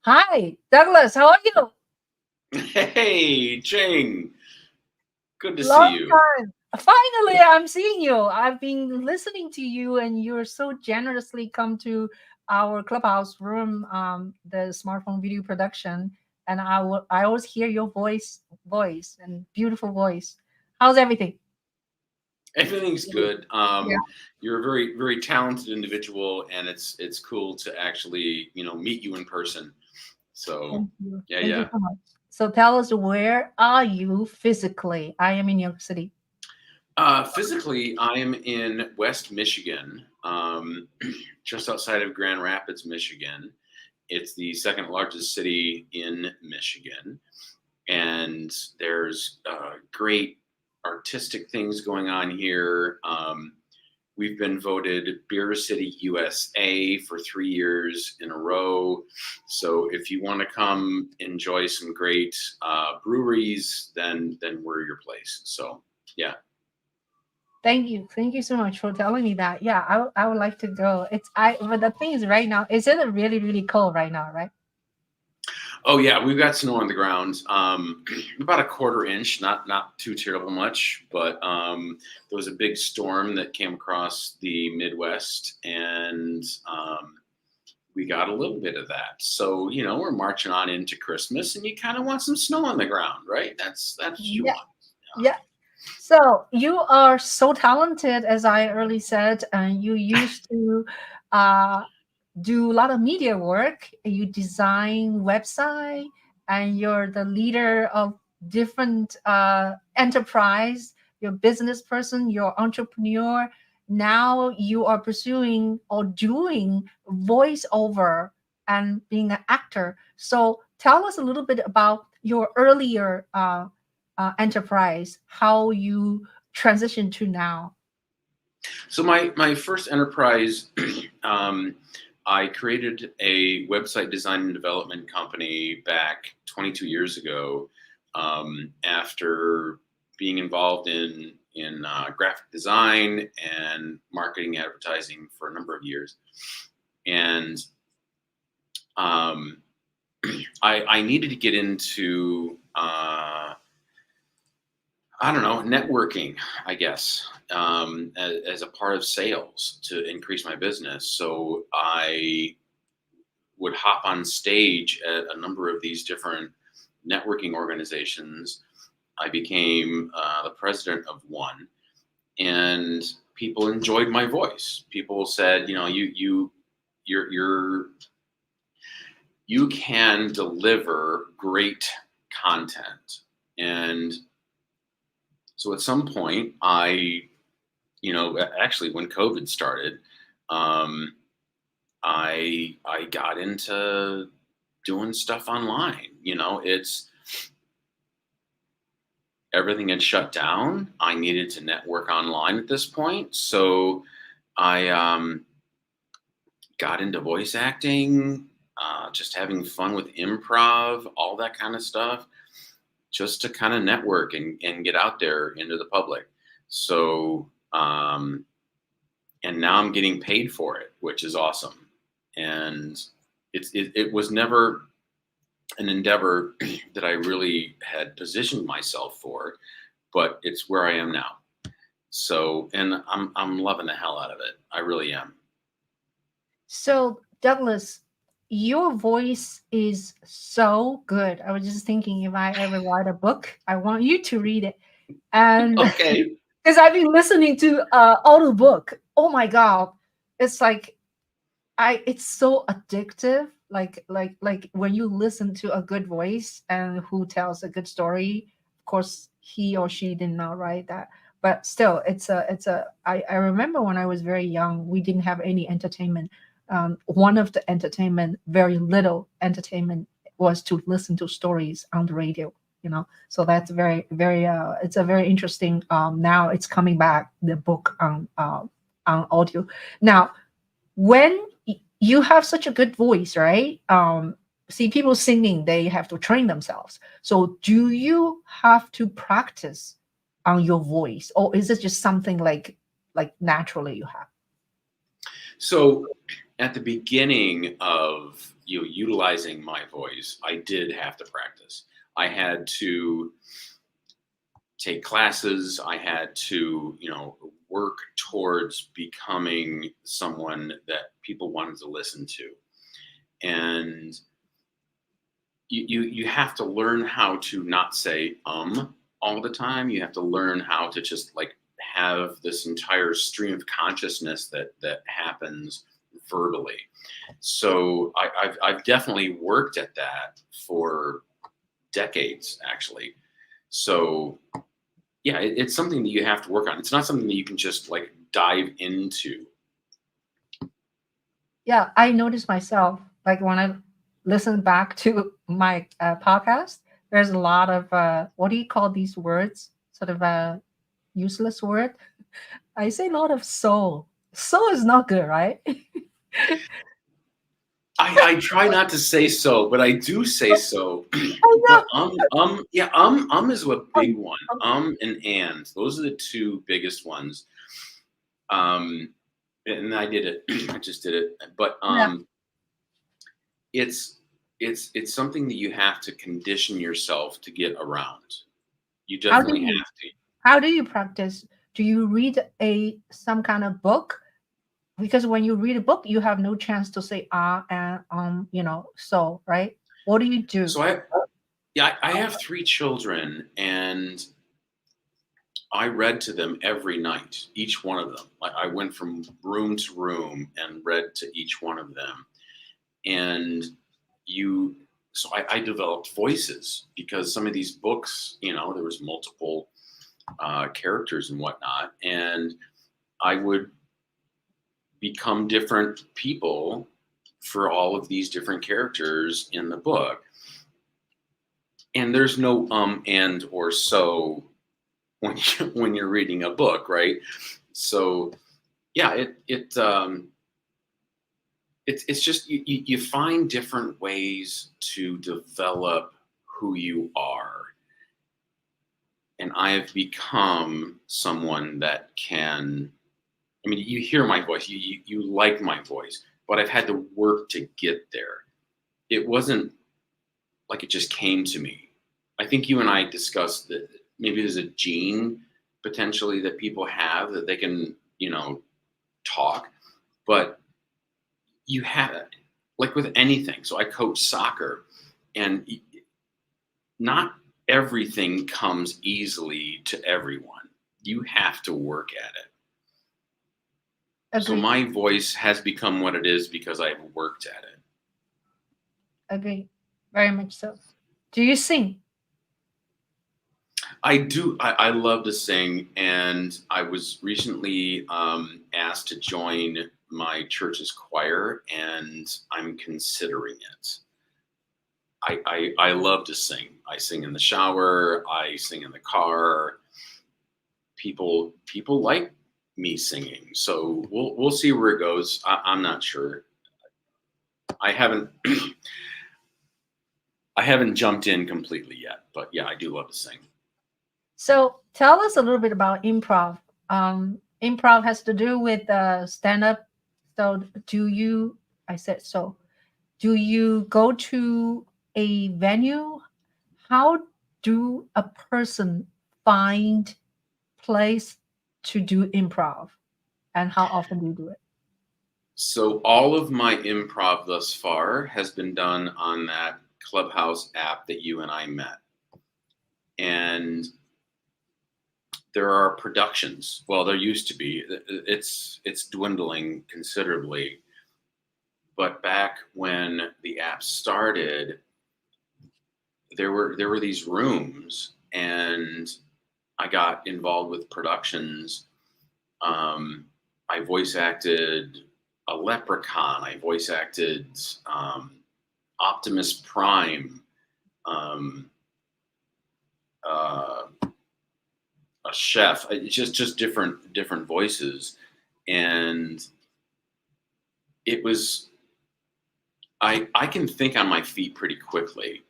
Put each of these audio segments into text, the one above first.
Hi, Douglas. How are you? Hey, Ching. Good to see Long you. time. Finally, I'm seeing you. I've been listening to you, and you're so generously come to our clubhouse room, the smartphone video production, and I always hear your voice, and beautiful voice. How's everything? Everything's good. Yeah. You're a very, very talented individual, and it's cool to actually, meet you in person. So, Thank you. yeah, Thank you yeah. so much. So tell us, where are you physically? I am in New York City. Physically, I am in West Michigan, just outside of Grand Rapids, Michigan. It's the second largest city in Michigan, and there's great artistic things going on here. We've been voted Beer City USA for 3 years in a row. So if you want to come enjoy some great breweries, then we're your place. So yeah. Thank you. Thank you so much for telling me that. Yeah, I would like to go. But the thing is right now, is it really, really cold right now, right? Oh yeah, we've got snow on the ground. About a quarter inch, not too terrible much, but there was a big storm that came across the Midwest, and we got a little bit of that. So we're marching on into Christmas, and you kind of want some snow on the ground, right? That's what you Yeah. want. Yeah. So you are so talented, as I earlier said, and you used to uh, do a lot of media work. You design website, and you're the leader of different enterprise. You're a business person. You're entrepreneur. Now you are pursuing or doing voiceover and being an actor. So tell us a little bit about your earlier enterprise, how you transition to now. So my first enterprise, um, I created a website design and development company back 22 years ago, after being involved in graphic design and marketing advertising for a number of years, and um, I needed to get into I don't know, networking, I guess, as a part of sales to increase my business. So I would hop on stage at a number of these different networking organizations. I became the president of one, and people enjoyed my voice. People said, you're you can deliver great content. And so at some point, actually when COVID started, um, I got into doing stuff online. It's everything had shut down. I needed to network online at this point, so I got into voice acting, just having fun with improv, all that kind of stuff, just to kind of network and get out there into the public. So and now I'm getting paid for it, which is awesome. And it was never an endeavor that I really had positioned myself for, but it's where I am now. So, and I'm loving the hell out of it. I really am. So, Douglas, your voice is so good. I was just thinking, if I ever write a book, I want you to read it. And Okay. because I've been listening to audiobook. Oh my God. It's like it's so addictive. Like when you listen to a good voice and who tells a good story, of course he or she did not write that. But still, I remember when I was very young, we didn't have any entertainment. One of the entertainment, very little entertainment, was to listen to stories on the radio. So that's very, very. It's a very interesting. Now it's coming back, the book on audio. Now, when you have such a good voice, right? See, people singing, they have to train themselves. So do you have to practice on your voice, or is it just something like naturally you have? So at the beginning of utilizing my voice, I did have to practice. I had to take classes. I had to, work towards becoming someone that people wanted to listen to. And you have to learn how to not say all the time. You have to learn how to just like have this entire stream of consciousness that happens verbally. So I've definitely worked at that for decades, actually. So yeah, it's something that you have to work on. It's not something that you can just like dive into. Yeah, I noticed myself, like when I listen back to my podcast, there's a lot of what do you call these words? Sort of a useless word. I say a lot of soul. Soul is not good, right? I try not to say so, but I do say so. I But know. yeah, is a big one. Um, And those are the two biggest ones. Um, and I did it. I just did it. But yeah. it's it's something that you have to condition yourself to get around. You How do definitely you have to. how do you practice? Do you read a some kind of book? Because when you read a book, you have no chance to say and so, right? What do you do? So I have three children, and I read to them every night, each one of them. I went from room to room and read to each one of them. And you, so I developed voices because some of these books, there was multiple characters and whatnot. And I would become different people for all of these different characters in the book. And there's no and or so when you're reading a book, right? So yeah, it's just you find different ways to develop who you are. And I've become someone that can, I mean, you hear my voice, you like my voice, but I've had to work to get there. It wasn't like it just came to me. I think you and I discussed that maybe there's a gene potentially that people have that they can, talk, but you have it like with anything. So I coach soccer, and not everything comes easily to everyone. You have to work at it. So Agree. my voice has become what it is because I've worked at it. Agree. Very much so. Do you sing? I do. I love to sing, and I was recently asked to join my church's choir, and I'm considering it. I love to sing. I sing in the shower. I sing in the car. People like me singing, so we'll see where it goes. I'm not sure. I haven't I haven't jumped in completely yet, but yeah, I do love to sing. So tell us a little bit about improv. Improv has to do with stand up. So do you? I said so. Do you go to a venue? How do a person find place to do improv, and how often do you do it? So all of my improv thus far has been done on that Clubhouse app that you and I met. And there are productions. Well, there used to be. It's dwindling considerably. But back when the app started, there were these rooms, and I got involved with productions. I voice acted a leprechaun. I voice acted Optimus Prime, um, uh, a chef. It's just different voices, and it was I can think on my feet pretty quickly.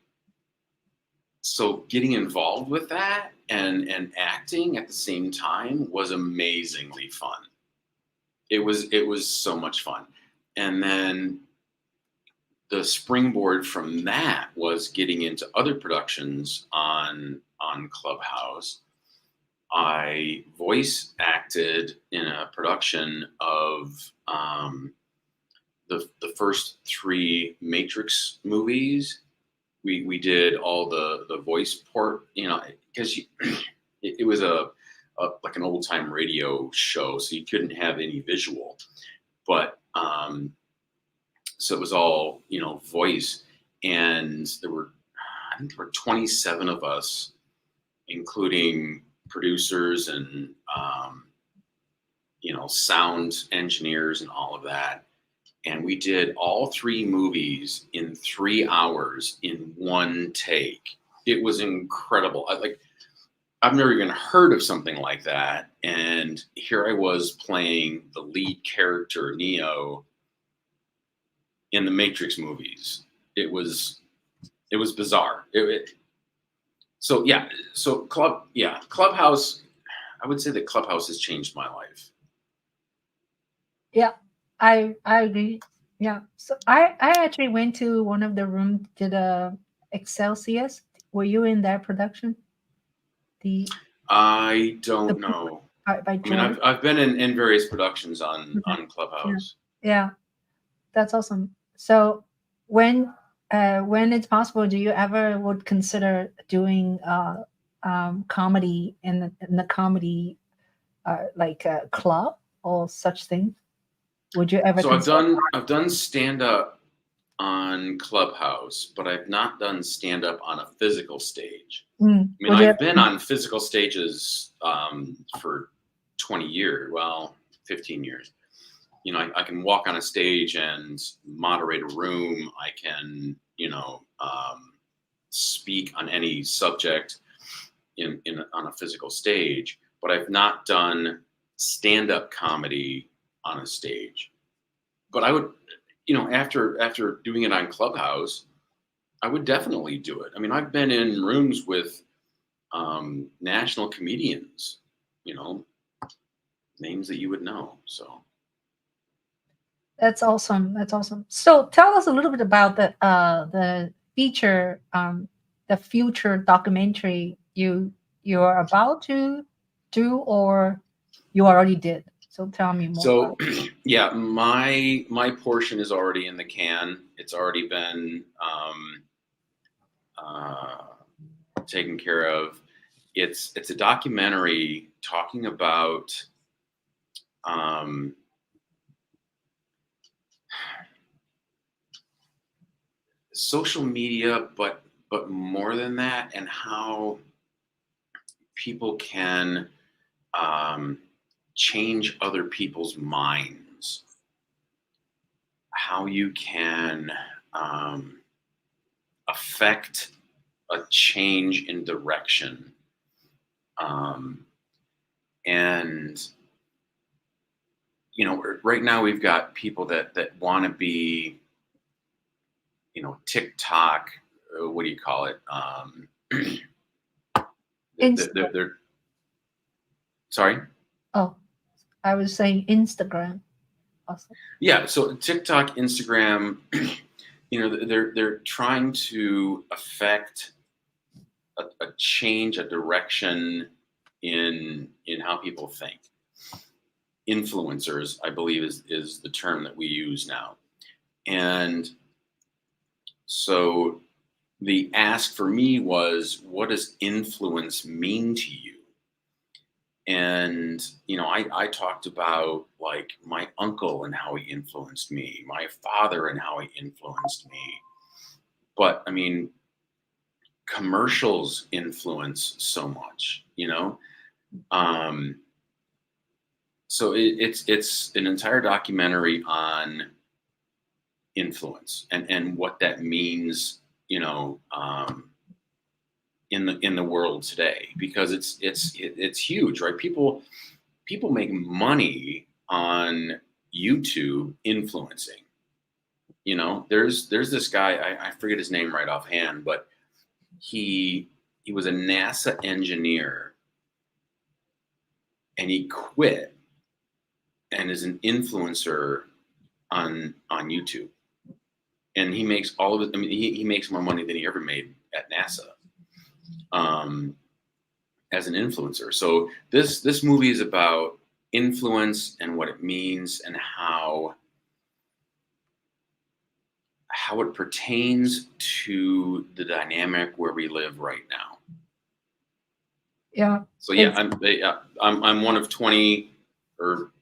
So getting involved with that and acting at the same time was amazingly fun. It was so much fun. And then the springboard from that was getting into other productions on Clubhouse. I voice acted in a production of the first 3 Matrix movies. We did all the voice port, because it was a like an old time radio show, so you couldn't have any visual, but so it was all voice, and I think there were 27 of us, including producers and sound engineers and all of that. And we did all 3 movies in 3 hours in one take. It was incredible. I've never even heard of something like that. And here I was playing the lead character, Neo, in the Matrix movies. It was bizarre. Clubhouse, I would say that Clubhouse has changed my life. Yeah, I agree. Yeah. So I actually went to one of the rooms, did a Excelsior. Were you in that production? I don't know. By I mean, George? I've been in various productions on Clubhouse. Yeah, that's awesome. So when it's possible, do you ever would consider doing comedy in the comedy like a club or such thing? Would you ever So consider? I've done stand up on Clubhouse, but I've not done stand up on a physical stage. I mean, Would you I've been on physical stages for 20 years, well, 15 years. I can walk on a stage and moderate a room. I can, speak on any subject on a physical stage, but I've not done stand-up comedy on a stage. But I would, after doing it on Clubhouse, I would definitely do it. I mean, I've been in rooms with national comedians, names that you would know. So That's awesome. That's awesome. So tell us a little bit about the feature, the future documentary you're about to do or you already did. So tell me more. So yeah, my portion is already in the can. It's already been taken care of. It's a documentary talking about social media, but more than that, and how people can change other people's minds, how you can affect a change in direction. And right now we've got people that want to be, TikTok, what do you call it? They're sorry? Oh, I was saying Instagram. Awesome. Yeah, so TikTok, Instagram, they're trying to affect a change, a direction in how people think. Influencers, I believe, is the term that we use now. And so the ask for me was, what does influence mean to you? And, I talked about like my uncle and how he influenced me, my father and how he influenced me. But I mean, commercials influence so much, So it's an entire documentary on influence and what that means, in the world today, because it's huge, right? People make money on YouTube influencing. There's this guy, I forget his name right offhand, but he was a NASA engineer and he quit and is an influencer on YouTube, and he makes all of it. I mean, he makes more money than he ever made at NASA as an influencer. So this movie is about influence and what it means and how it pertains to the dynamic where we live right now. Yeah. So yeah, I'm one of 20, or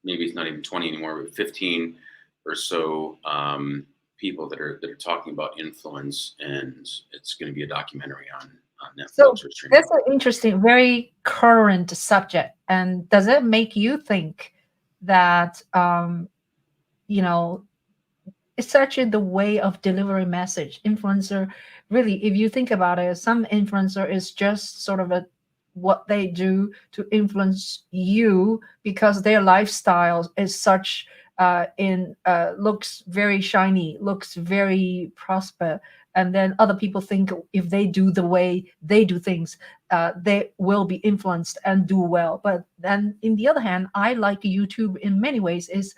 maybe it's not even 20 anymore, but 15 or so people that are talking about influence, and it's going to be a documentary on So Netflix or streaming. that's an interesting, very current subject. And does it make you think that you know, it's actually the way of delivering message? Influencer, really, if you think about it, some influencer is just sort of a what they do to influence you because their lifestyle is such in looks very shiny, looks very prosper, and then other people think if they do the way they do things, they will be influenced and do well. But then, in the other hand, I like YouTube in many ways. Is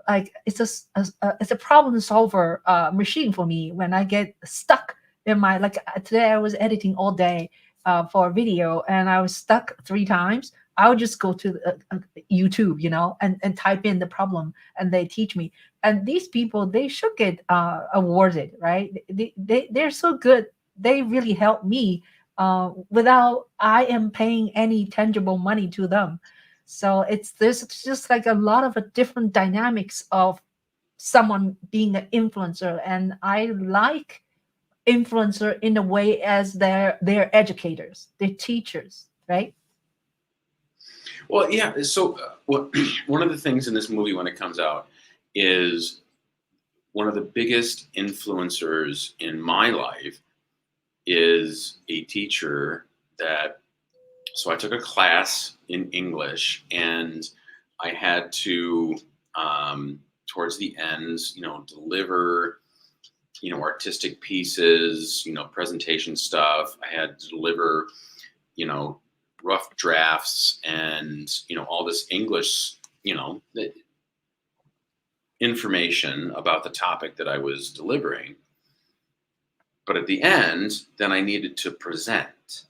like it's a problem solver machine for me when I get stuck in my like today I was editing all day for a video and I was stuck 3 times. I would just go to YouTube, and type in the problem, and they teach me. And these people, they should get awarded, right? They're so good. They really help me without I am paying any tangible money to them. So there's just like a lot of different dynamics of someone being an influencer, and I like influencer in a way as they're educators, they're teachers, right? Well, yeah. So one of the things in this movie when it comes out is one of the biggest influencers in my life is a teacher that. So I took a class in English, and I had to, towards the end, deliver, artistic pieces, presentation stuff. I had to deliver, rough drafts and, all this English, information about the topic that I was delivering. But at the end, then I needed to present.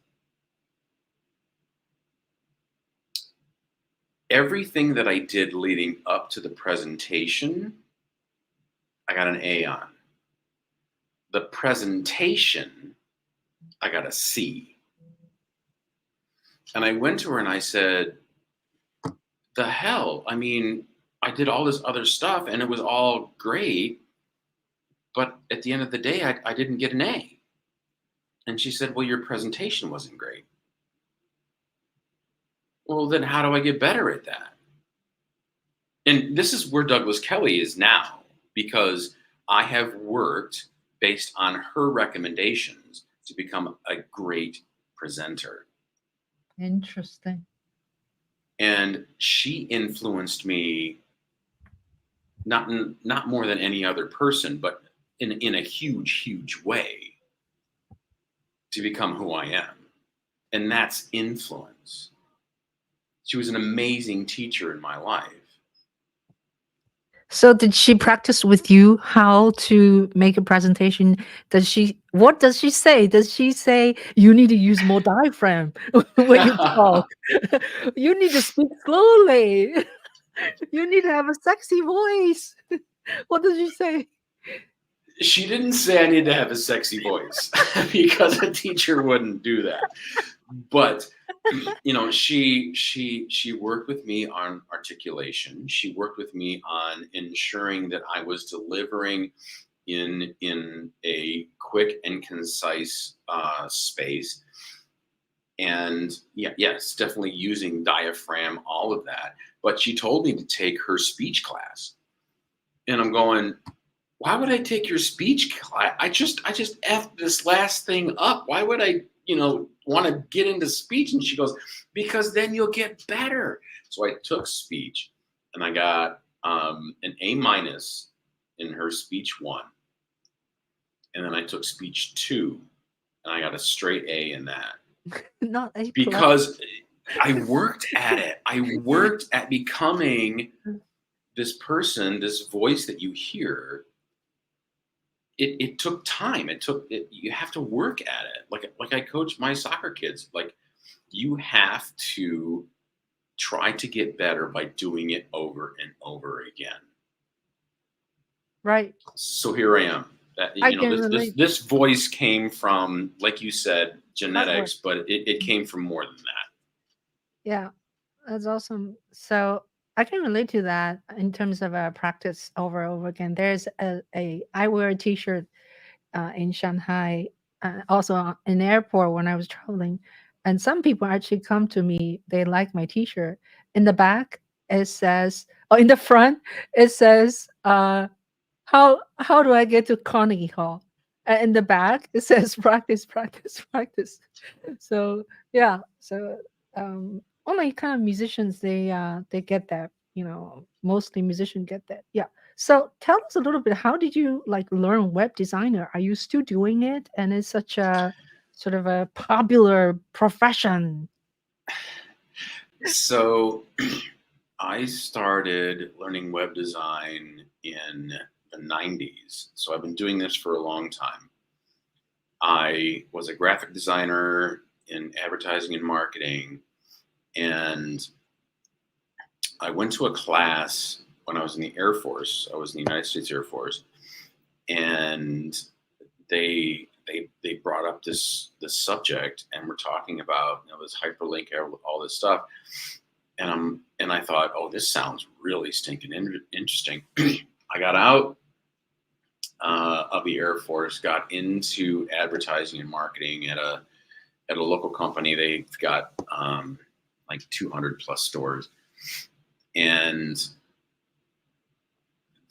Everything that I did leading up to the presentation, I got an A on. The presentation, I got a C. And I went to her and I said, the hell? I mean, I did all this other stuff and it was all great, but at the end of the day, I didn't get an A. And she said, well, your presentation wasn't great. Well, then how do I get better at that? And this is where Douglas Kelly is now, because I have worked based on her recommendations to become a great presenter. Interesting. And she influenced me not more than any other person, but in a huge way to become who I am. And that's influence. She was an amazing teacher in my life. So did she practice with you how to make a presentation? What does she say? Does she say you need to use more diaphragm when you talk? You need to speak slowly. You need to have a sexy voice. What does she say? She didn't say I need to have a sexy voice because a teacher wouldn't do that. But she worked with me on articulation. She worked with me on ensuring that I was delivering in a quick and concise space. And yes, definitely using diaphragm, all of that. But she told me to take her speech class, and I'm going, why would I take your speech class? I just effed this last thing up. Why would I, want to get into speech? And she goes, because then you'll get better. So I took speech, and I got an A- in her speech 1. And then I took speech 2, and I got a straight A in that. Not A+. Because I worked at it. I worked at becoming this person, this voice that you hear, it took time. You have to work at it. Like I coach my soccer kids. Like, you have to try to get better by doing it over and over again. Right. So here I am. I can relate. This voice came from, like you said, Hard work. genetics, but it came from more than that. Yeah, that's awesome. So I can relate to that in terms of practice over and over again. There's I wear a T-shirt in Shanghai, also in the airport when I was traveling, and some people actually come to me. They like my T-shirt. In the back, it says, oh, in the front, it says, how do I get to Carnegie Hall? And in the back, it says practice, practice, practice. So yeah, so only kind of musicians they get that. Mostly musicians get that. Yeah. So tell us a little bit. How did you like learn web designer? Are you still doing it? And it's such a sort of a popular profession. So I started learning web design in the 90s. So I've been doing this for a long time. I was a graphic designer in advertising and marketing, and I went to a class when I was in the Air Force. I was in the United States Air Force, and they brought up this subject, and we're talking about this hyperlink, all this stuff, and I thought, oh, this sounds really stinking interesting. I got out of the Air Force, got into advertising and marketing at a local company. They've got like 200 plus stores, and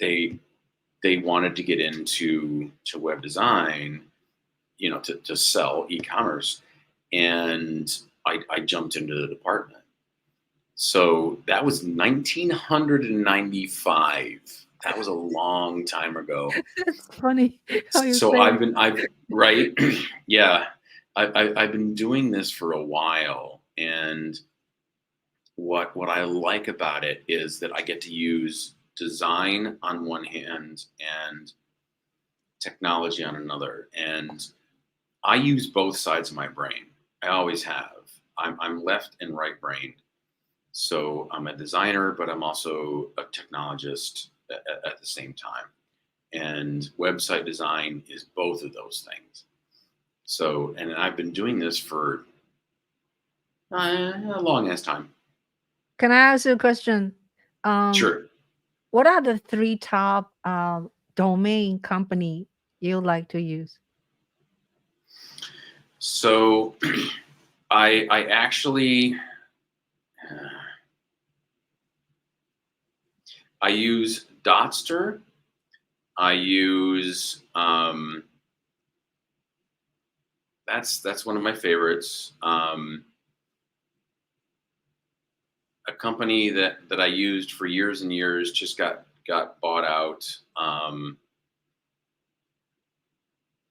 they wanted to get into web design, to sell e-commerce, and I jumped into the department. So that was 1995. That was a long time ago. It's funny how you So say. I've right, yeah, I've been doing this for a while, and what I like about it is that I get to use design on one hand and technology on another, and I use both sides of my brain. I always have. I'm left and right brained. So I'm a designer, but I'm also a technologist at the same time. And website design is both of those things. So, and I've been doing this for a long ass time. Can I ask you a question? Sure. What are the three top domain company you like to use? So I actually I use Dotster. I use that's one of my favorites. A company that I used for years and years just got bought out.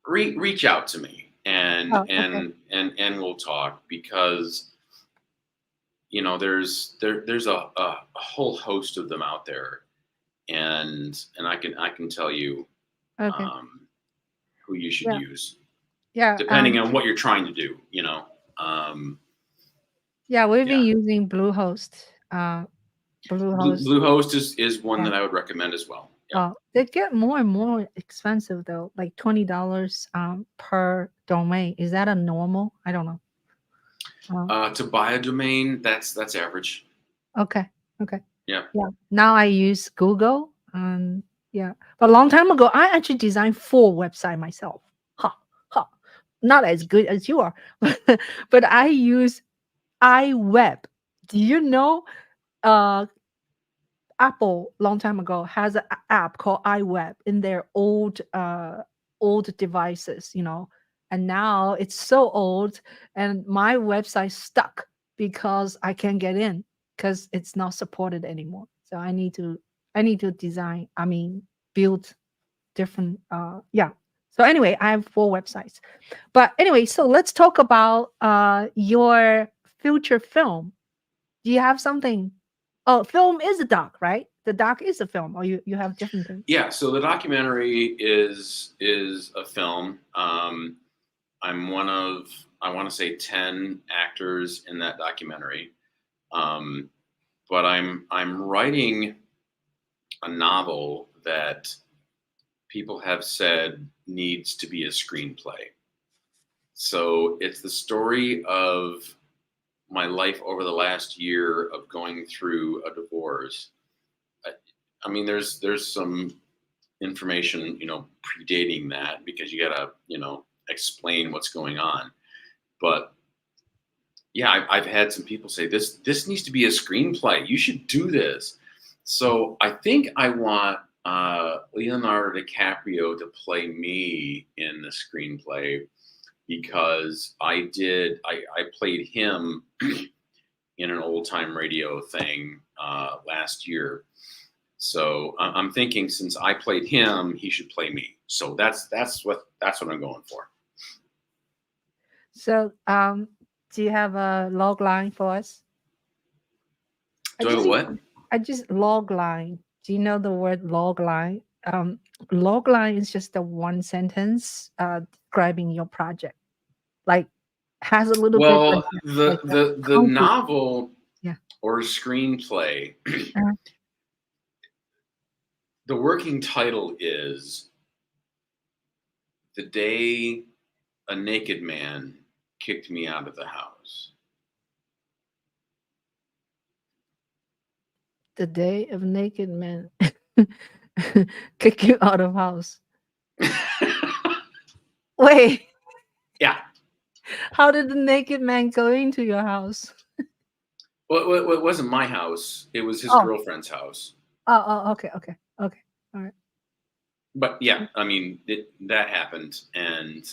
Reach out to me and Oh, okay. and we'll talk, because there's a whole host of them out there, and I can tell you Okay. who you should Yeah. use, Yeah. depending on what you're trying to do. Yeah, we've been Yeah. using Bluehost. Bluehost. Bluehost is one Yeah. that I would recommend as well. Yeah. They get more and more expensive though, like $20 per domain. Is that a normal? I don't know. To buy a domain, that's average. Okay. Okay. Yeah. Yeah. Now I use Google. Yeah. But a long time ago, I actually designed 4 website myself. Ha ha. Not as good as you are, but I use iWeb. Do you know Apple long time ago has an app called iWeb in their old devices, and now it's so old, and my website stuck because I can't get in because it's not supported anymore. So I need to design. I mean, build different. Yeah. So anyway, I have 4 websites, but anyway, so let's talk about your future film. Do you have something? Oh, film is a doc, right? the doc is a film, or you have different things? Yeah, so the documentary is a film. I'm one of, I want to say, 10 actors in that documentary. But I'm writing a novel that people have said needs to be a screenplay. So it's the story of my life over the last year of going through a divorce. I mean, there's some information, predating that, because you gotta, explain what's going on. But yeah, I've had some people say this needs to be a screenplay. You should do this. So I think I want Leonardo DiCaprio to play me in the screenplay, because I played him in an old time radio thing last year. So I'm thinking, since I played him, he should play me. So that's what I'm going for. So, do you have a log line for us? Do I have a what? I just log line. Do you know the word log line? Log line is just a one sentence describing your project. Like, has a little bit Well, like like the concrete. novel Yeah. or screenplay, Uh, the working title is "The Day a Naked Man Kicked Me Out of the House." the day of naked man kick you out of house. Wait, Yeah. how did the naked man go into your house? Well, it wasn't my house. It was his Oh, girlfriend's house. okay, all right. But yeah, I mean, that happened, and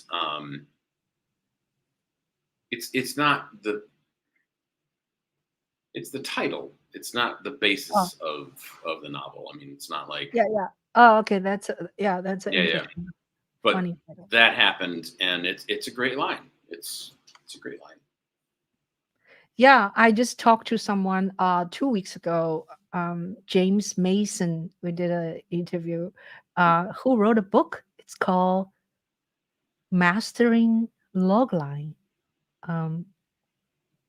it's not the it's the title. It's not the Oh, basis of the novel. I mean, it's not like, yeah. Oh, okay. That's an yeah. interesting, But funny title. that happened, and it's a great line. It's a great line. Yeah, I just talked to someone 2 weeks ago, James Mason. We did an interview. Who wrote a book? It's called Mastering Logline. Um,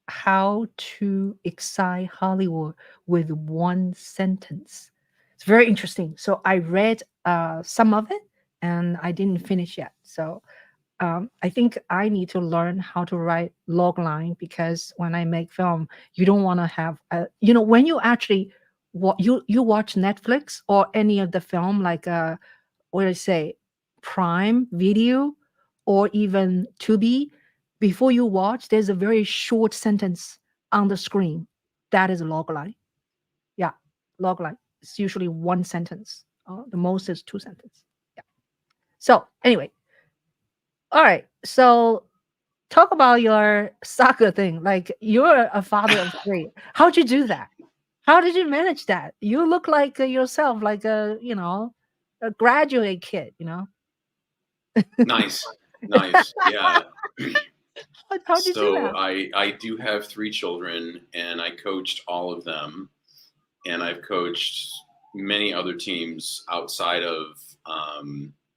how to excite Hollywood with one sentence. It's very interesting. So I read some of it and I didn't finish yet. So I think I need to learn how to write log line, because when I make film, you don't want to have when you actually you watch Netflix or any of the film, like what do I say, Prime Video or even Tubi, before you watch, there's a very short sentence on the screen. That is a log line. Yeah, log line. It's usually one sentence. The most is two sentences. Yeah. So anyway, all right. So talk about your soccer thing. Like, you're a father of three. How'd you do that? How did you manage that? You look like yourself, like a graduate kid. Nice, nice, yeah. How'd you do So that? I do have 3 children, and I coached all of them, and I've coached many other teams outside of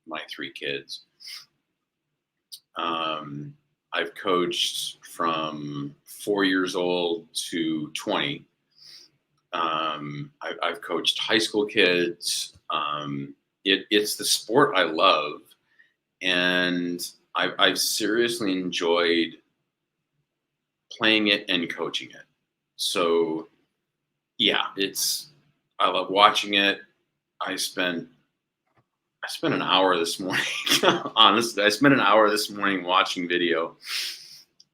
my 3 kids. I've coached from 4 years old to 20. I've coached high school kids. It's the sport I love, and I've seriously enjoyed playing it and coaching it. So yeah, I love watching it. I spent an hour this morning. Honestly, I spent an hour this morning watching video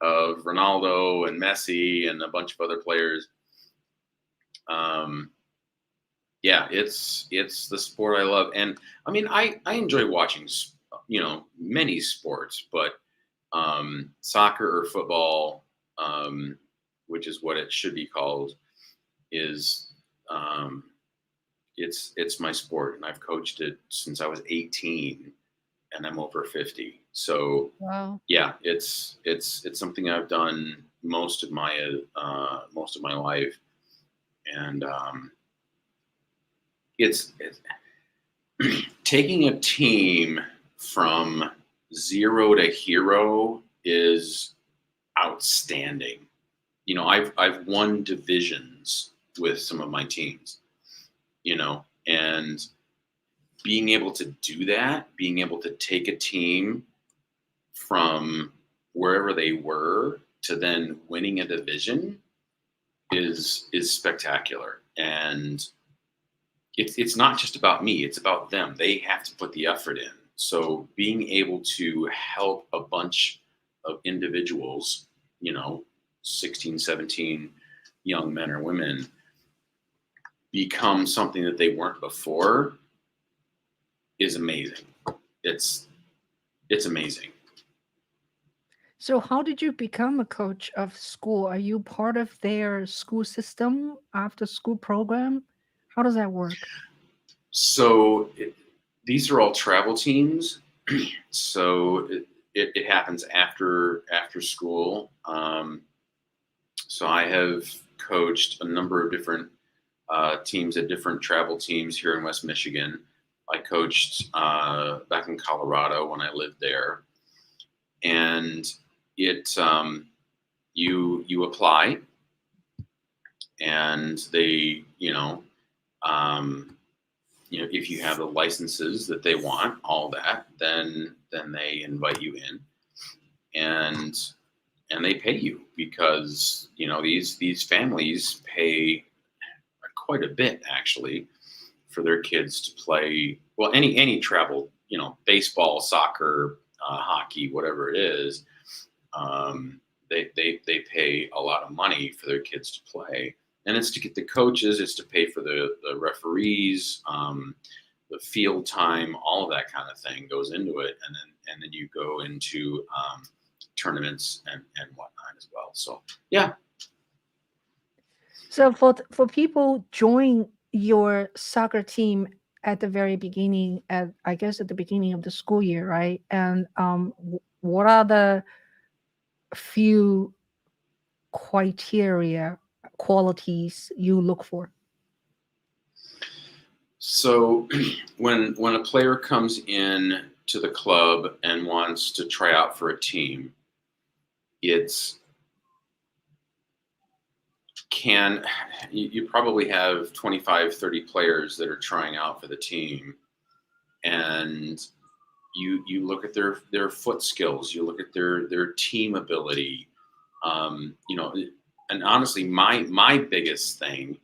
of Ronaldo and Messi and a bunch of other players. Yeah, it's the sport I love, and I mean, I enjoy watching many sports, but soccer or football, which is what it should be called, is it's my sport, and I've coached it since I was 18, and I'm over 50. So Wow. yeah, it's something I've done most of my life, and it's taking a team from zero to hero is outstanding. You know, I've won divisions with some of my teams, you know, and being able to do that, being able to take a team from wherever they were to then winning a division is spectacular. And it's not just about me, it's about them. They have to put the effort in. So being able to help a bunch of individuals, you know, 16, 17 young men or women become something that they weren't before is amazing. It's amazing. So how did you become a coach of school? Are you part of their school system, after school program? How does that work? So these are all travel teams. So it happens after school. So I have coached a number of different teams at different travel teams here in West Michigan. I coached back in Colorado when I lived there, and it you apply, and they if you have the licenses that they want, all that, then they invite you in, and they pay you, because these families pay quite a bit actually for their kids to play. Well, any travel, baseball, soccer, hockey, whatever it is, they pay a lot of money for their kids to play. And it's to get the coaches, it's to pay for the referees, the field time, all of that kind of thing goes into it. And then you go into tournaments and whatnot as well. So, yeah. So for people join your soccer team at the very beginning, I guess at the beginning of the school year, right? And what are the few criteria, qualities you look for? So when a player comes in to the club and wants to try out for a team, you probably have 25, 30 players that are trying out for the team, and you look at their foot skills, you look at their team ability, and honestly, my biggest thing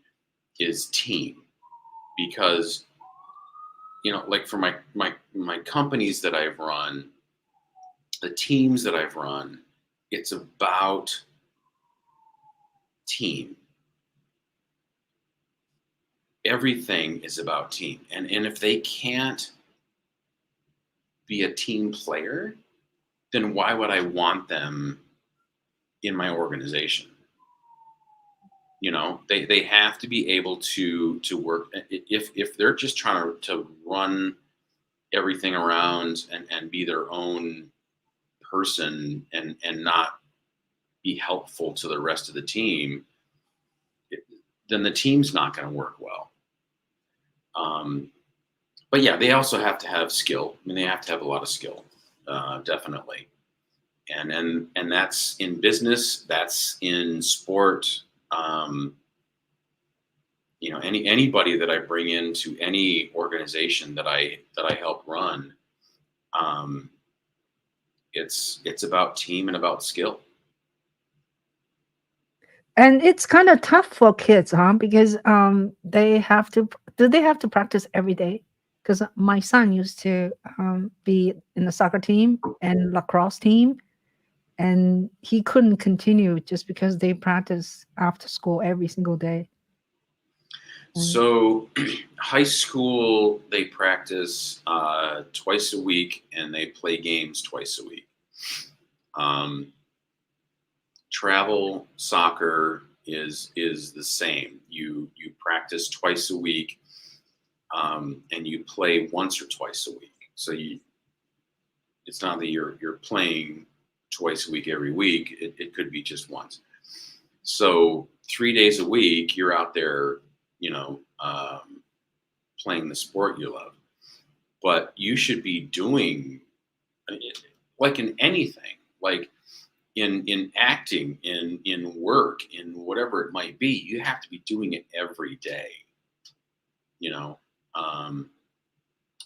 is team, because like for my companies that I've run, the teams that I've run, it's about team. Everything is about team. And if they can't be a team player, then why would I want them in my organization? They have to be able to work. If they're just trying to run everything around and be their own person and not be helpful to the rest of the team, then the team's not going to work well. But yeah, they also have to have skill. I mean, they have to have a lot of skill, definitely. And that's in business, that's in sport. Anybody that I bring into any organization that I help run, it's about team and about skill. And it's kind of tough for kids, huh? Because they have to practice every day? Because my son used to be in the soccer team and lacrosse team, and he couldn't continue just because they practice after school every single day. So high school, they practice twice a week, and they play games twice a week. Travel soccer is the same. You practice twice a week, and you play once or twice a week. So it's not that you're playing twice a week every week. It could be just once. So 3 days a week, you're out there, playing the sport you love. But you should be doing, like in anything, like in acting, in work, in whatever it might be, you have to be doing it every day, you know. Um,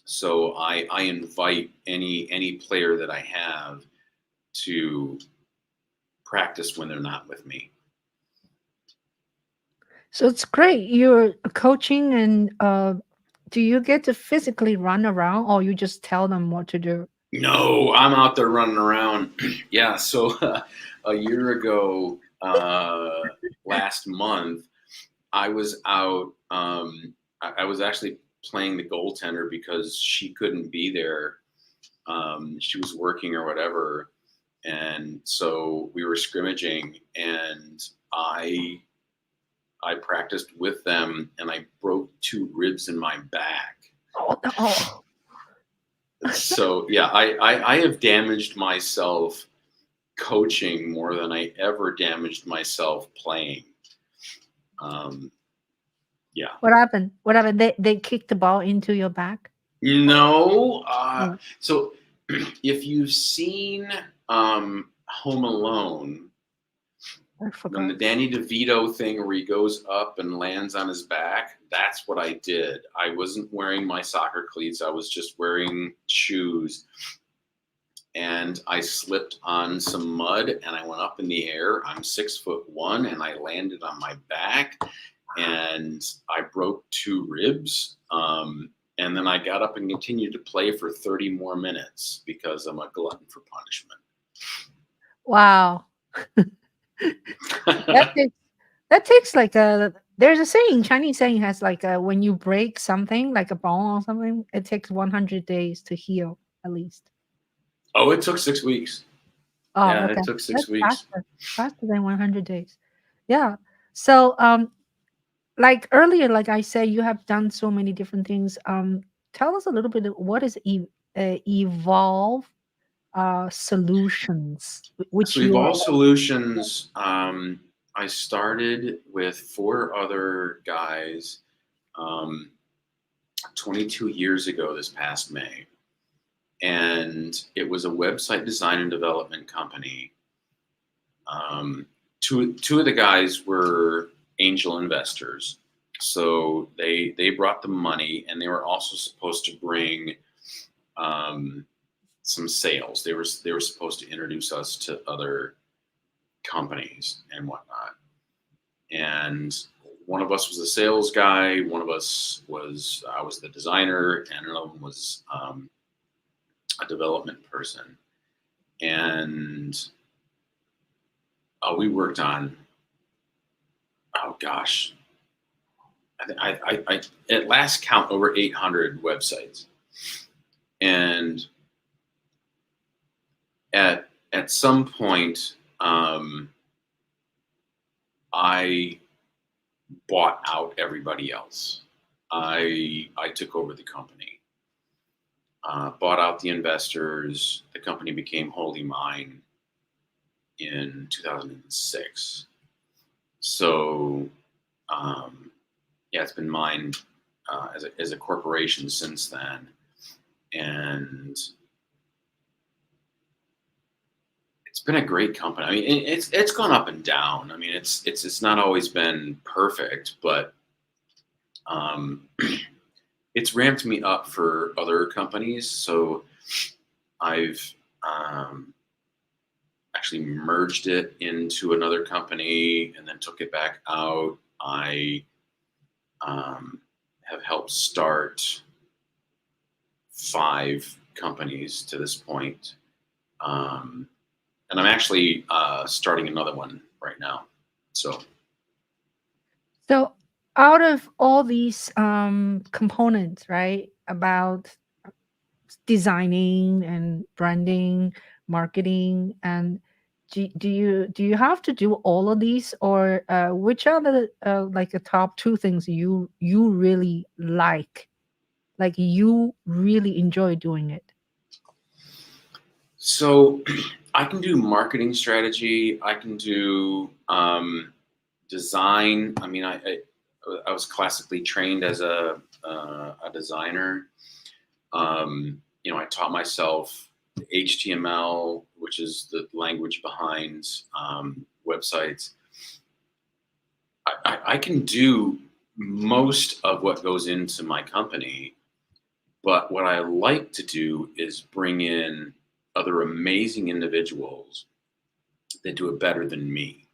so I invite any player that I have to practice when they're not with me. So it's great. You're coaching, and do you get to physically run around, or you just tell them what to do? No, I'm out there running around. Yeah, so a year ago, last month, I was out. I was actually playing the goaltender because she couldn't be there. She was working or whatever, and so we were scrimmaging, and I practiced with them, and I broke 2 ribs in my back. Oh, oh. So yeah, I have damaged myself coaching more than I ever damaged myself playing. Yeah. What happened? What happened? They kicked the ball into your back? No. Mm, So if you've seen Home Alone, I when the forgot. Danny DeVito thing where he goes up and lands on his back, that's what I did. I wasn't wearing my soccer cleats. I was just wearing shoes. And I slipped on some mud and I went up in the air. I'm 6'1" and I landed on my back and I broke 2 ribs. And then I got up and continued to play for 30 more minutes because I'm a glutton for punishment. Wow. That takes like a, there's a saying, Chinese saying has like a, when you break something like a bone or something, it takes 100 days to heal at least. Oh, it took 6 weeks. Oh, Yeah, okay. it took six That's weeks. faster than 100 days. Yeah. So like earlier, like I said, you have done so many different things. Tell us a little bit of what is evolve solutions, which So you are. Evolve Solutions, I started with 4 other guys 22 years ago this past May. And it was a website design and development company. Two of the guys were angel investors. So they brought the money, and they were also supposed to bring some sales. They were supposed to introduce us to other companies and whatnot. And one of us was a sales guy. One of us was I was the designer, and another one was a development person. And we worked on, oh gosh, I at last count over 800 websites. And at some point, I bought out everybody else. I took over the company, bought out the investors. The company became wholly mine in 2006. So, yeah, it's been mine as a corporation since then, and it's been a great company. I mean, it's gone up and down. I mean, it's not always been perfect, but it's ramped me up for other companies. So I've actually merged it into another company and then took it back out. I have helped start 5 companies to this point. And I'm actually starting another one right now. So Out of all these components, right, about designing and branding, marketing, and do you have to do all of these, or which are the like the top 2 things you really like you really enjoy doing it? So I can do marketing strategy. I can do design. I mean, I was classically trained as a a designer. I taught myself HTML, which is the language behind websites. I can do most of what goes into my company, but what I like to do is bring in other amazing individuals that do it better than me.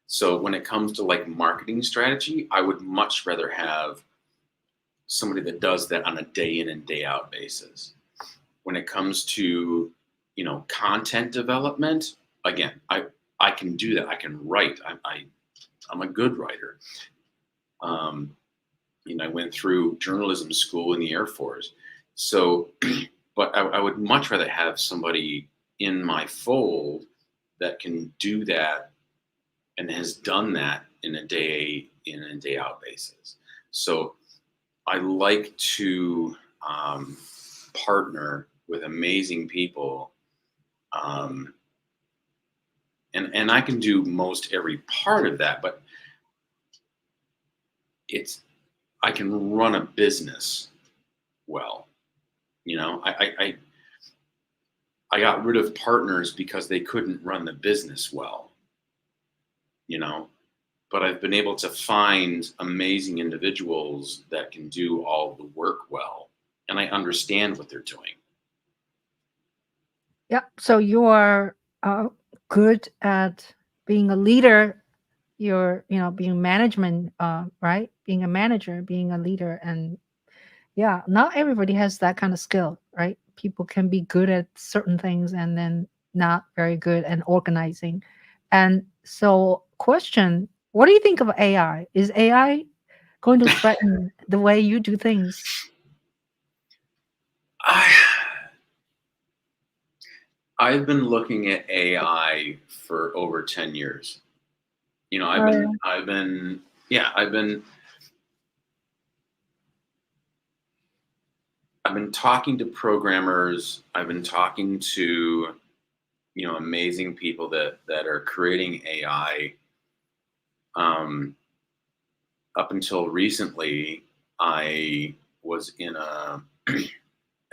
So when it comes to like marketing strategy, I would much rather have somebody that does that on a day in and day out basis. When it comes to, content development, again, I can do that. I can write. I'm a good writer. I went through journalism school in the Air Force. So, but I would much rather have somebody in my fold that can do that and has done that in a day in and day out basis. So I like to partner with amazing people. And I can do most every part of that, but I can run a business well. I got rid of partners because they couldn't run the business well, but I've been able to find amazing individuals that can do all the work well, and I understand what they're doing. Yeah. So you are good at being a leader. You're, being management, right? Being a manager, being a leader. And yeah, not everybody has that kind of skill, right? People can be good at certain things and then not very good at organizing. And so, question, what do you think of AI? Is AI going to threaten the way you do things? I, I've been looking at AI for over 10 years. Yeah, I've been talking to programmers. I've been talking to, amazing people that are creating AI. Up until recently, I was in an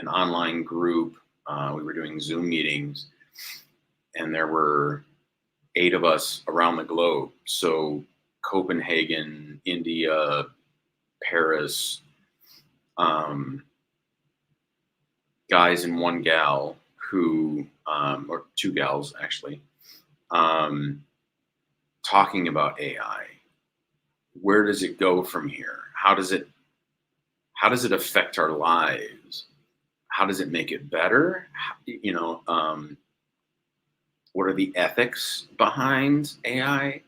online group. We were doing Zoom meetings, and there were 8 of us around the globe. So Copenhagen, India, Paris, guys and one gal who, or 2 gals actually, talking about AI. Where does it go from here? How does it affect our lives? How does it make it better? What are the ethics behind AI?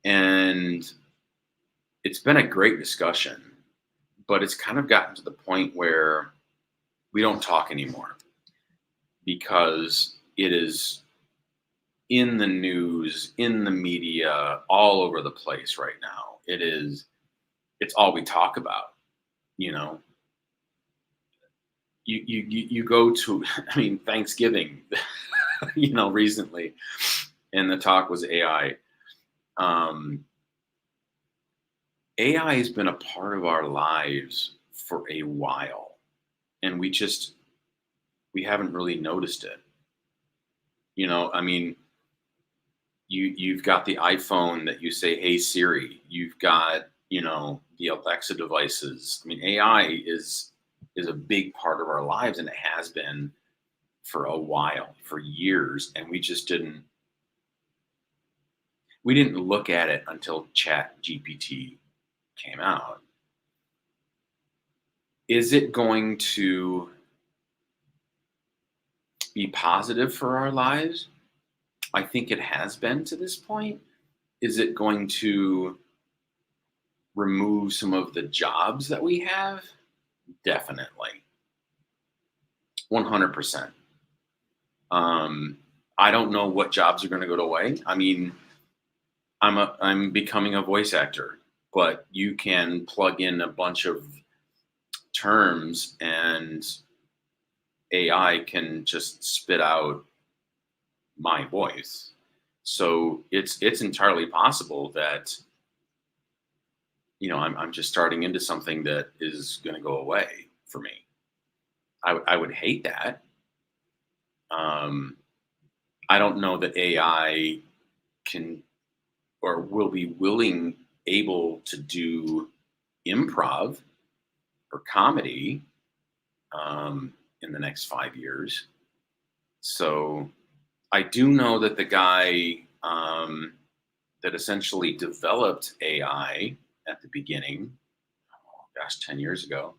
And it's been a great discussion, but it's kind of gotten to the point where we don't talk anymore because it is in the news, in the media, all over the place right now. It's all we talk about, you know. You go to, I mean, Thanksgiving, recently, and the talk was AI. AI has been a part of our lives for a while, and we haven't really noticed it. I mean, you've got the iPhone that you say, "Hey Siri." You've got, the Alexa devices. I mean, AI is a big part of our lives, and it has been for a while, for years, and we didn't look at it until Chat GPT came out. Is it going to be positive for our lives? I think it has been to this point. Is it going to remove some of the jobs that we have? Definitely. 100%. I don't know what jobs are going to go away. I mean, I'm becoming a voice actor, but you can plug in a bunch of terms and AI can just spit out my voice. So it's entirely possible that I'm just starting into something that is going to go away for me. I would hate that. Um, I don't know that AI can or will be able to do improv or comedy in the next 5 years. So I do know that the guy that essentially developed AI at the beginning, oh gosh, 10 years ago,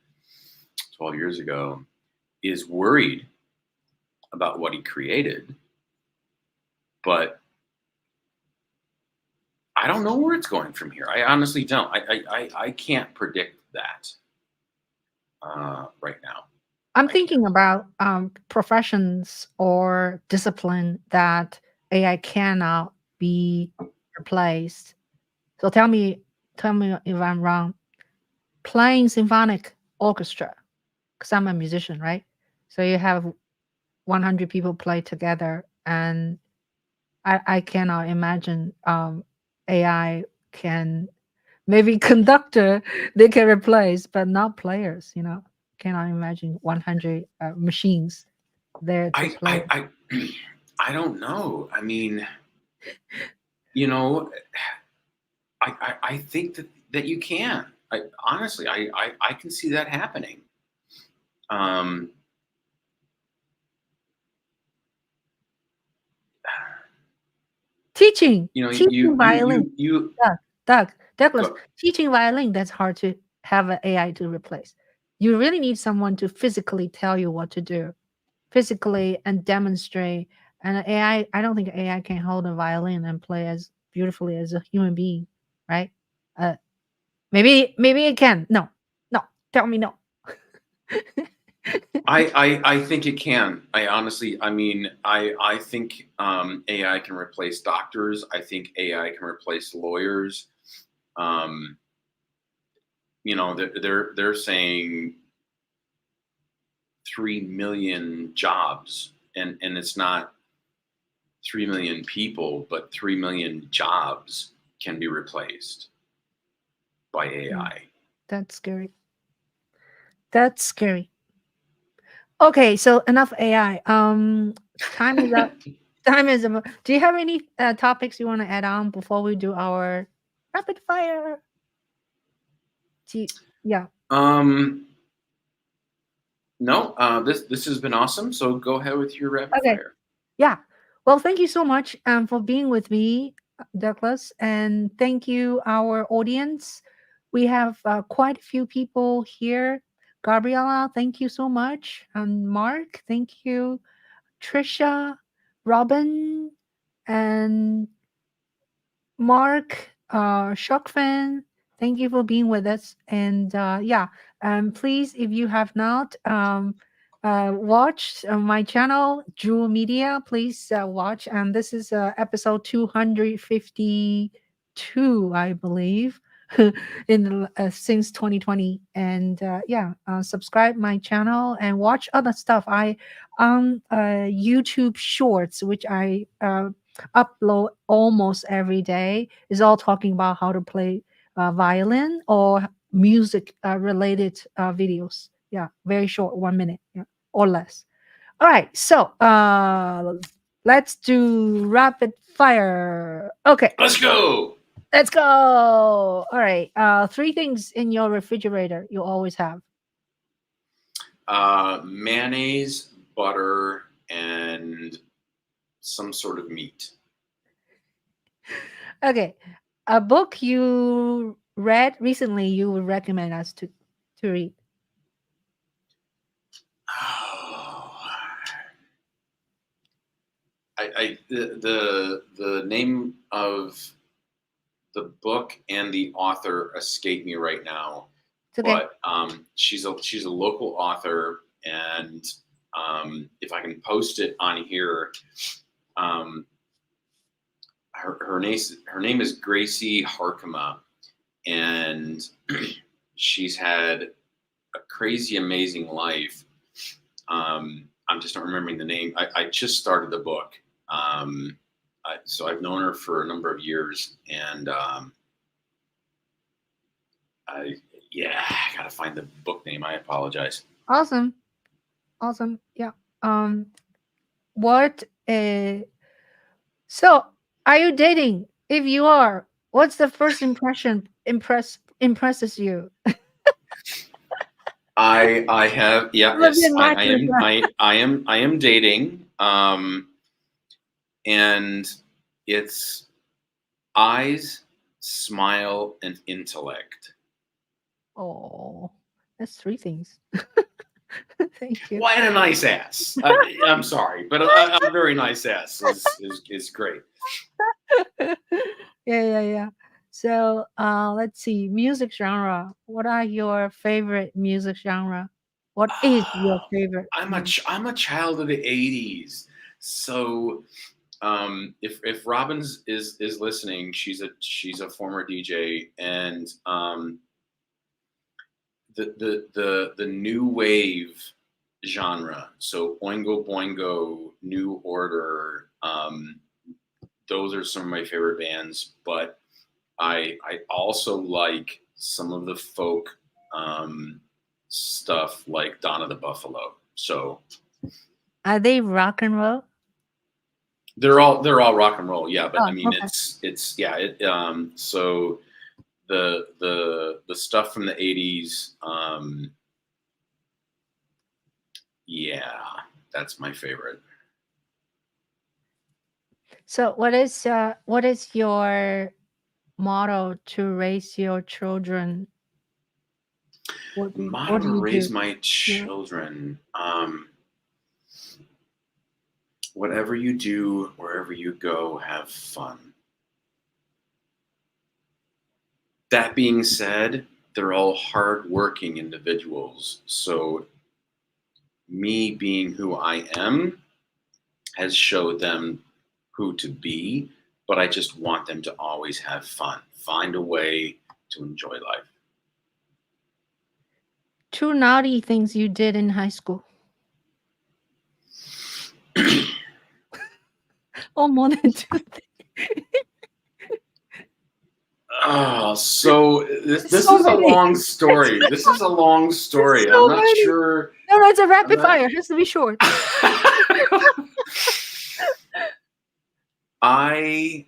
12 years ago, is worried about what he created. But I don't know where it's going from here. I honestly don't. I can't predict that right now. I'm I can't. thinking about professions or discipline that AI cannot be replaced. So tell me if I'm wrong. Playing symphonic orchestra, because I'm a musician, right? So you have 100 people play together, and I cannot imagine AI can maybe conductor they can replace, but not players. Cannot imagine 100 machines there to I play. I I, I don't know. I mean, you know, I think that you can. Honestly, I can see that happening. Um, Teaching violin. you Doug, Douglas, go. teaching violin, that's hard to have an AI to replace. You really need someone to physically tell you what to do, physically and demonstrate. And I don't think AI can hold a violin and play as beautifully as a human being, right? Uh, maybe it can. No, no, tell me no. I think it can. I honestly, I mean, I think AI can replace doctors. I think AI can replace lawyers. Um, they're saying 3 million jobs, and it's not 3 million people, but 3 million jobs can be replaced by Yeah, AI. that's scary. That's scary. Okay, so enough AI. Time is up. Time is up. Do you have any topics you want to add on before we do our rapid fire? Yeah. Um, no, this has been awesome. So go ahead with your rapid Okay. fire. Yeah. Well, thank you so much for being with me, Douglas, and thank you, our audience. We have quite a few people here. Gabriela, thank you so much. And Mark, thank you. Trisha, Robin, and Mark, Shockfan, thank you for being with us. And yeah, please, if you have not watched my channel, Juhl Media, please watch. And this is episode 252, I believe. Since 2020. And yeah, subscribe my channel and watch other stuff. I on YouTube Shorts, which I upload almost every day, is all talking about how to play violin or music related videos. Yeah, very short, 1 minute, yeah, or less. All right, so let's do rapid fire. Okay, Let's go. let's go. All right, three things in your refrigerator you always have. Mayonnaise, butter, and some sort of meat. Okay, a book you read recently you would recommend us to read. Oh, the name of the book and the author escape me right now, It's okay. but she's a local author, and if I can post it on here, um, her name is Gracie Harkema, and she's had a crazy amazing life. I'm just not remembering the name. I just started the book, so I've known her for a number of years, and I yeah, I gotta find the book name. I apologize. Awesome. Awesome. Yeah. What so are you dating? If you are, what's the first impression impresses you? I have yeah, I'm a yes, bit matter. I am dating. And it's eyes, smile, and intellect. Oh, that's three things. Thank you. Why a nice ass? I'm sorry, but a very nice ass is great. Yeah, yeah, yeah. So, let's see. Music genre. What are your favorite music genre? What is your favorite music? I'm a child of the '80s, so if Robbins is listening, she's a former DJ, and the new wave genre, so Oingo Boingo, New Order, those are some of my favorite bands. But I also like some of the folk stuff like Donna the Buffalo. So Are they rock and roll? they're all rock and roll, yeah. But I Oh, mean, okay. it's yeah. So the stuff from the '80s, yeah, that's my favorite. So, what is your motto to raise your children? Motto What do to you raise do? my Yeah. children. Whatever you do, wherever you go, have fun. That being said, they're all hardworking individuals. So me being who I am has showed them who to be, but I just want them to always have fun. Find a way to enjoy life. Two naughty things you did in high school. Oh, more than two. Oh, so this So is a many. long story. This is a long It's story. I'm so not many. sure. No, no, it's a I'm rapid not. fire. It has to be short. I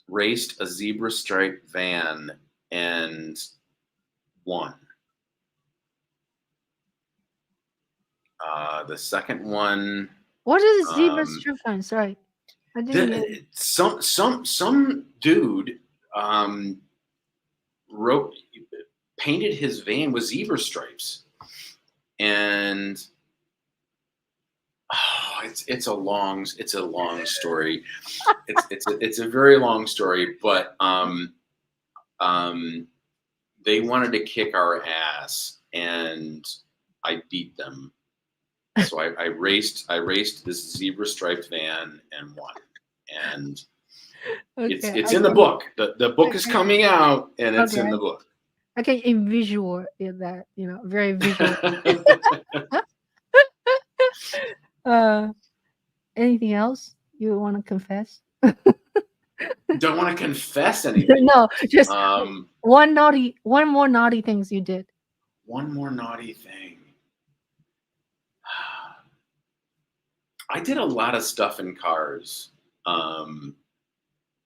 raced a zebra stripe van and won. The second one, What is a zebra um, strip line? Sorry, I didn't hear. some dude um, wrote painted his van with zebra stripes, and oh, it's a long story. It's a very long story, but um, they wanted to kick our ass, and I beat them. So I raced this zebra striped van and won. And Okay, it's in the book. The book is okay, coming out, and it's in the okay. book. I can envisual in that. Very visual. Uh, anything else you want to confess? Don't want to confess anything. No, just Um, one more naughty things you did. one more naughty thing. I did a lot of stuff in cars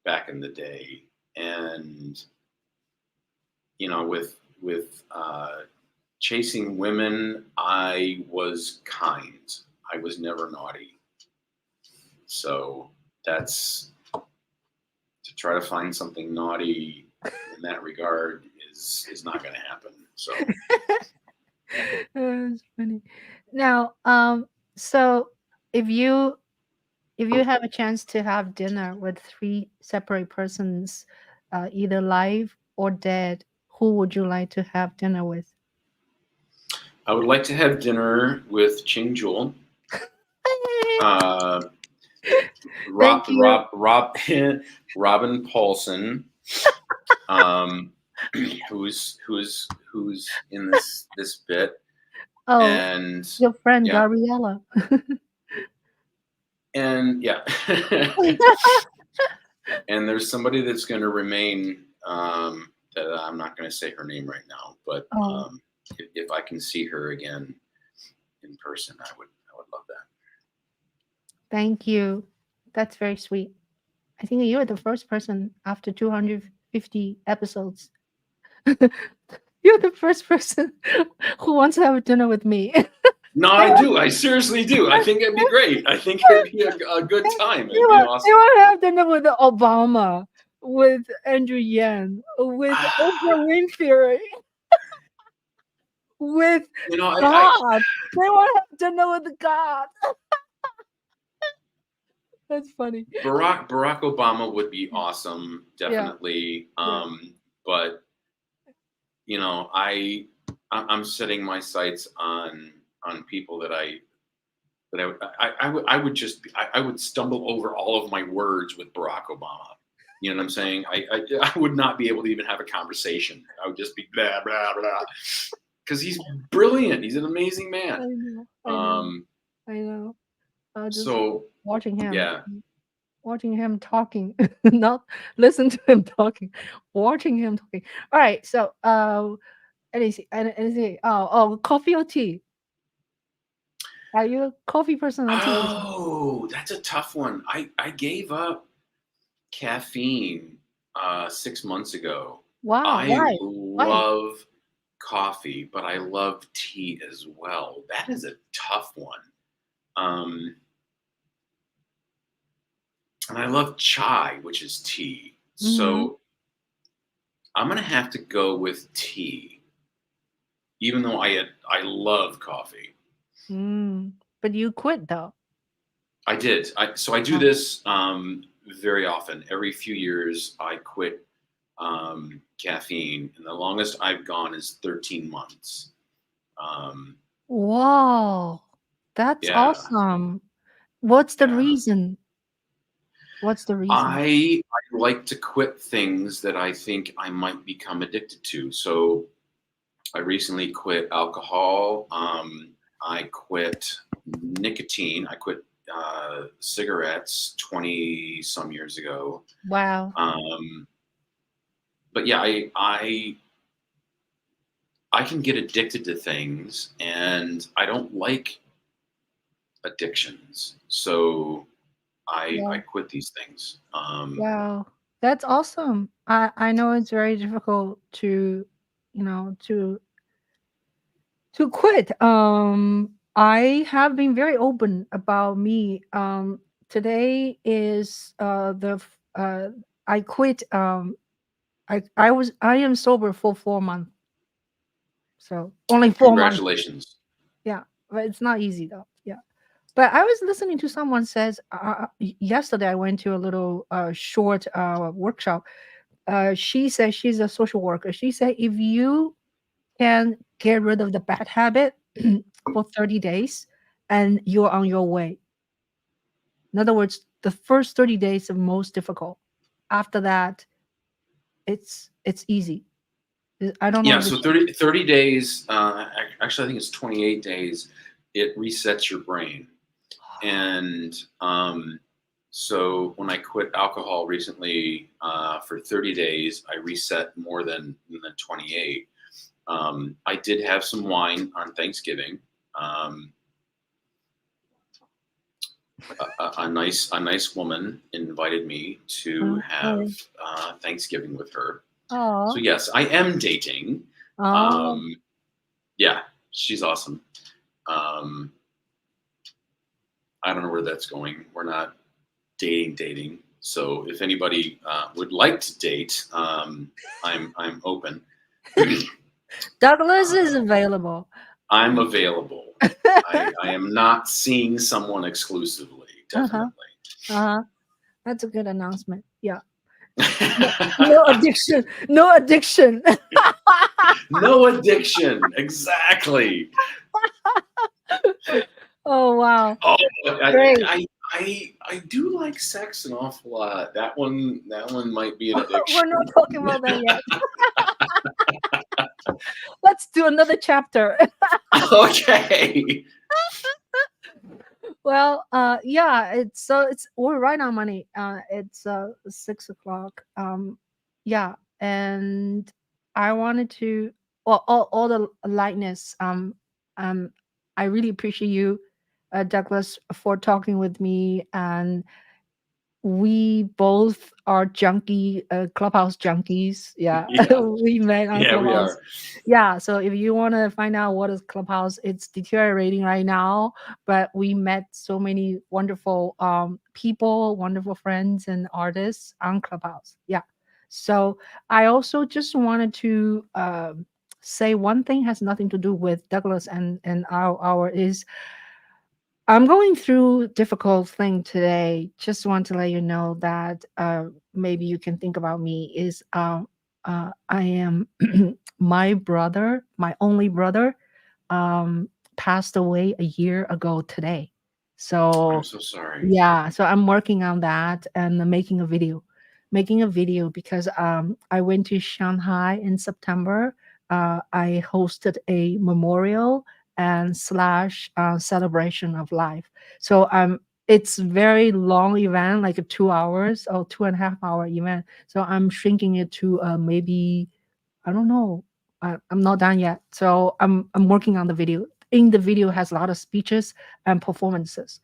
back in the day, and with chasing women, I was kind. I was never naughty. So that's to try to find something naughty in that regard is not going to happen. So It's funny. Now, so if you if you have a chance to have dinner with three separate persons, either live or dead, who would you like to have dinner with? I would like to have dinner with Ching Juhl, uh, Thank you. Robin Paulson, um, who's in this bit, Oh, and your friend yeah, Gabriella. and yeah, and there's somebody that's going to remain that I'm not going to say her name right now, but Oh, if I can see her again in person, I would love that. thank you. That's very sweet. I think you're the first person after 250 episodes. You're the first person who wants to have dinner with me. No, They I want, do. I seriously do. I think it'd be great. I think it'd be a good time. they It'd be want, they awesome. want to have dinner with Obama, with Andrew Yang, with Oprah Winfrey, with You know, God. They want to have dinner with God. That's funny. Barack Obama would be awesome, Yeah, definitely. yeah. But you know, I'm setting my sights on people that I would just I would stumble over all of my words with Barack Obama. You know what I'm saying? I would not be able to even have a conversation. I would just be blah blah blah because he's brilliant. He's an amazing I man. know. I know. Um, I know. Just so watching him. yeah. Watching him talking, not listen to him talking, watching him talking. All right, so anything. Oh, coffee or tea? Are you a coffee person or tea person? Oh, that's a tough one. I gave up caffeine 6 months ago. Wow, I why? Why? love coffee, but I love tea as well. That is a tough one. Um, and I love chai, which is tea. Mm-hmm. So I'm gonna have to go with tea, even though I love coffee. But you quit though. I did. So I do Oh. this very often. Every few years, I quit caffeine, and the longest I've gone is 13 months. Um, Wow, that's yeah, awesome. What's the yeah. reason? What's the reason? I like to quit things that I think I might become addicted to. So I recently quit alcohol. I quit nicotine. I quit cigarettes 20 some years ago. Wow. Um, but yeah, I can get addicted to things, and I don't like addictions. So I Yeah. quit these things. Wow. That's awesome. I know it's very difficult to, you know, to quit. I have been very open about me. Today is I quit. I am sober for 4 months. So only 4 months. Congratulations. Yeah, but it's not easy though. Yeah. But I was listening to someone says yesterday I went to a little short workshop. She said she's a social worker. She said if you can get rid of the bad habit for 30 days and you're on your way. In other words, the first 30 days are most difficult. After that, it's easy. I don't know Yeah, if so it's 30 days, actually, I think it's 28 days, it resets your brain. And so when I quit alcohol recently for 30 days, I reset more than 28. I did have some wine on Thanksgiving. Um, a nice woman invited me to have okay. Thanksgiving with her. So Oh, yes, I am dating. oh, Um, yeah, she's awesome. Um, I don't know where that's going. We're not dating. So if anybody would like to date, I'm open. Douglas is available. I'm available. I am not seeing someone exclusively, Uh-huh. definitely. Uh-huh. That's a good announcement. Yeah. No, no addiction. No addiction. No addiction. Exactly. Oh wow. Oh, I, Great. I do like sex an awful lot. That one might be an addiction. We're not talking about that yet. Let's do another chapter. Okay. Well, yeah, it's we're right on money. It's 6 o'clock. Yeah, and I wanted to, well, all the lightness. Um, I really appreciate you, Douglas, for talking with me, and we both are clubhouse junkies. Yeah. Yeah, We met on yeah, we clubhouse. are. Yeah, so if you want to find out what is clubhouse, it's deteriorating right now, but we met so many wonderful people, wonderful friends and artists on clubhouse. Yeah. So I also just wanted to say one thing, has nothing to do with Douglas and our is, I'm going through difficult thing today. Just want to let you know that maybe you can think about me is I am my brother, my only brother, passed away a year ago today. I'm So so sorry. yeah, so I'm working on that and making a video because I went to Shanghai in September. I hosted a memorial and slash celebration of life. So it's very long event, like a 2 hours or 2.5 hour event. So I'm shrinking it to maybe, I don't know. I'm not done yet. So I'm working on the video. In the video has a lot of speeches and performances,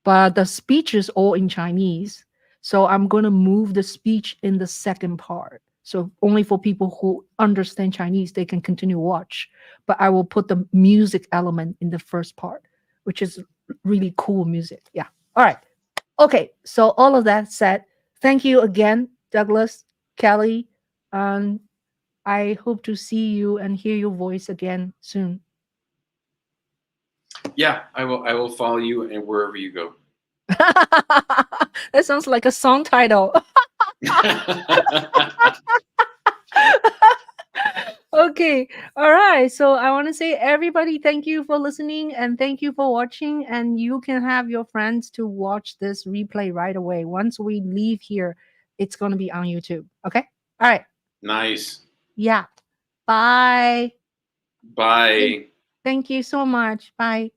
but the speech is all in Chinese. So I'm going to move the speech in the second part. So only for people who understand Chinese, they can continue watch. But I will put the music element in the first part, which is really cool music. Yeah. All right. Okay. So all of that said, thank you again, Douglas, Kelly. And I hope to see you and hear your voice again soon. Yeah, I will. I will follow you and wherever you go. That sounds like a song title. Okay. All right. So I want to say, everybody, thank you for listening and thank you for watching. And you can have your friends to watch this replay right away. Once we leave here, it's going to be on YouTube. Okay. All right. Nice. Yeah. Bye. Thank Bye. thank you so much. Bye.